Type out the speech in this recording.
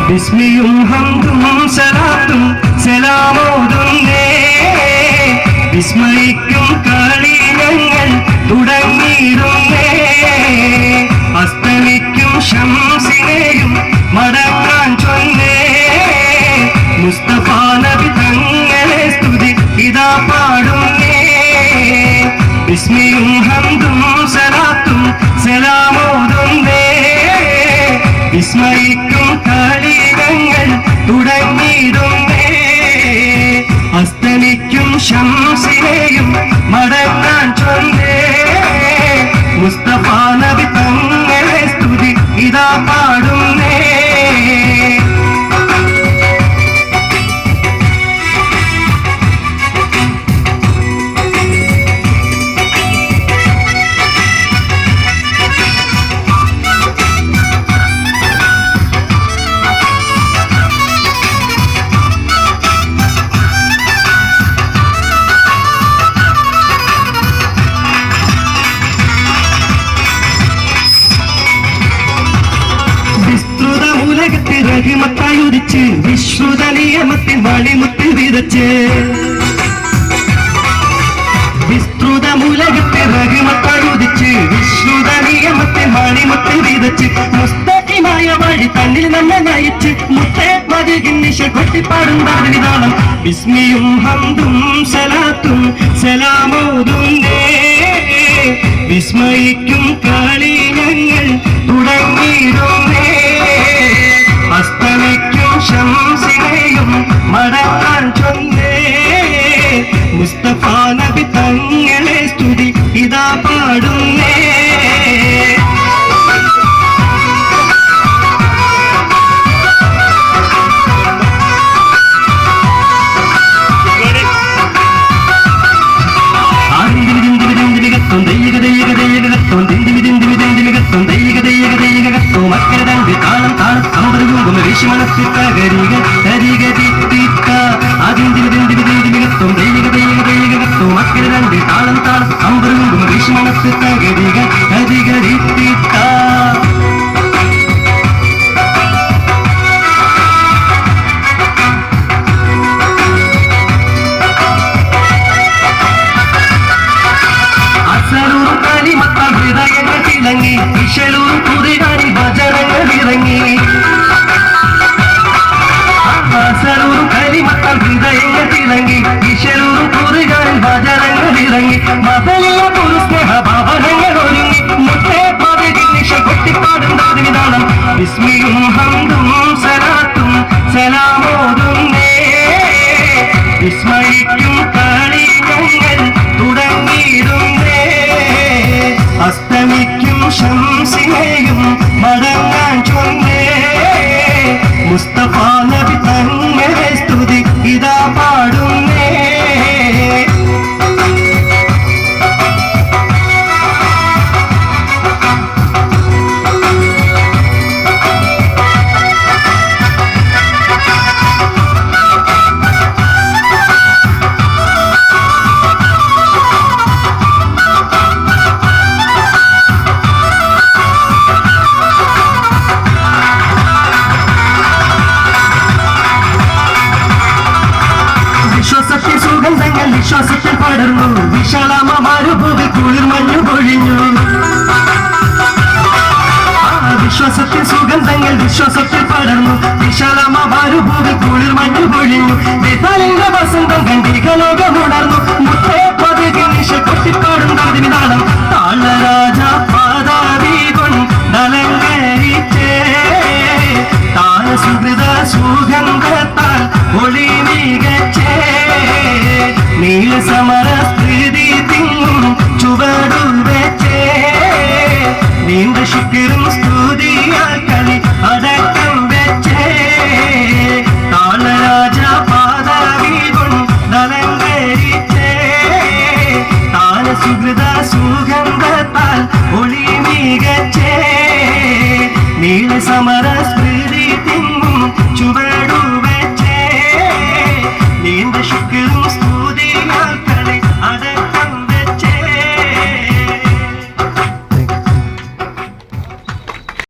ബിസ്മിയും ഹംദും സലാത്തും സലാമോതുന്നേ. വിസ്മയിക്കും കളി ഞങ്ങൾ തുടങ്ങിയിരുന്നേ. അസ്തമിക്കും ശംസിനെയും മടങ്ങാൻ ചൊന്നേ. മുസ്തഫ നബി തങ്ങളെ സ്തുതി ഇതാ പാടുന്നേ. ബിസ്മിയും ഹംദും സലാത്തും സലാമോതുന്നേ. വിസ്മയിക്കും കളികൾ തുടങ്ങിയിരുന്നേ. അസ്തമിക്കും ശംസിനെയും മടങ്ങാൻ ചൊന്നേ. മുസ്തഫ നബി തങ്ങളെ സ്തുതി ഇതാ പാടുന്നേ. റഹിമത്തായുദിച്ച് വിശ്രുത നിയമത്തിൽ വളിമുത്തിൽ വിതച്ച്. വിസ്തൃത മൂലകത്തെ റഹിമത്തായുദിച്ച് വിശ്രുത നിയമത്തിൽ വളിമുത്തിൽ വിതച്ച്. മുസ്തഖിമായ വഴി തന്നിൽ നമ്മെ നയിച്ച് മുത്തേ മതികിന്നിശ കൊട്ടിപ്പാടും വിധാനം. ബിസ്മിയും ഹംദും സലാത്തും സലാമോതുന്നേ. വിസ്മയിക്കും കളി ഞങ്ങൾ തുടങ്ങിയിരുന്നേ. അസ്തമിക്കും ശംസിനെയും മടങ്ങാൻ ചൊന്നേ. മുസ്തഫ നബി തങ്ങളെ സ്തുതി ഇതാ പാടുന്നേ. ഇശലൂർ കുതിരാനി ഭജനങ്ങൾ ഇറങ്ങി. അസലൂർ കരിമക്കൾ ഹൃദയങ്ങൾ തിളങ്ങി. ഇശലൂർ കുതിരാനി ഭജനങ്ങൾ ഇറങ്ങി. മതലിയ പുരുസ്നേഹ ഭവനങ്ങൾ ഒരുങ്ങി. മുത്തേ പതിനിശ കൊട്ടിപ്പാടും വിധാനം. ബിസ്മിയും ഹംദും സലാത്തും സലാമോതുന്നേ. വിസ്മയിക്കും കളി ഞങ്ങൾ തുടങ്ങിയിരുന്നേ. അസ്തമിക്കും ശംസിനെയും മടങ്ങാൻ ചൊന്നേ. മുസ്തഫ നബി തങ്ങളെ സ്തുതി ഇതാ പാടുന്നേ. വിശ്വാസത്തിൽ പടർന്നു വിശാലമ മരുഭൂമി കുളിർ മഞ്ഞു പൊഴിഞ്ഞു. വിശ്വാസത്തിൽ സുഗന്ധങ്ങൾ വിശ്വാസത്തിൽ പടർന്നു വിശാലമ മരുഭൂമി കുളിർ മഞ്ഞു പൊഴിഞ്ഞു. വിതാലിന്റെ വസന്തം കണ്ടികലോകമുണർന്നു. മുത്തേ പതിനിശ കൊട്ടിപ്പാടും വിധാനം. താളരാജ പാതാവി കൊണ്ടലങ്കരിച്ചേ. താരസുഹൃത സുഗന്ധത്താൽ ഒളി മികച്ചേ. നീലസമര സ്ത്രീതി തിങ്ങും ചുവടു വെച്ചേ. നീണ്ട ശുക്രും സ്തുതിയാൽ കളി അടക്കം വെച്ചേ. താളരാജ പാദവി കൊണ്ടലങ്കരിച്ചേ. താരസുഹൃത സുഗന്ധത്താൽ ഒളി മികച്ചേ. നീലസമര സ്ത്രീതി തിങ്ങും ചുവടു വെച്ചേ. നീണ്ട ശുക്രും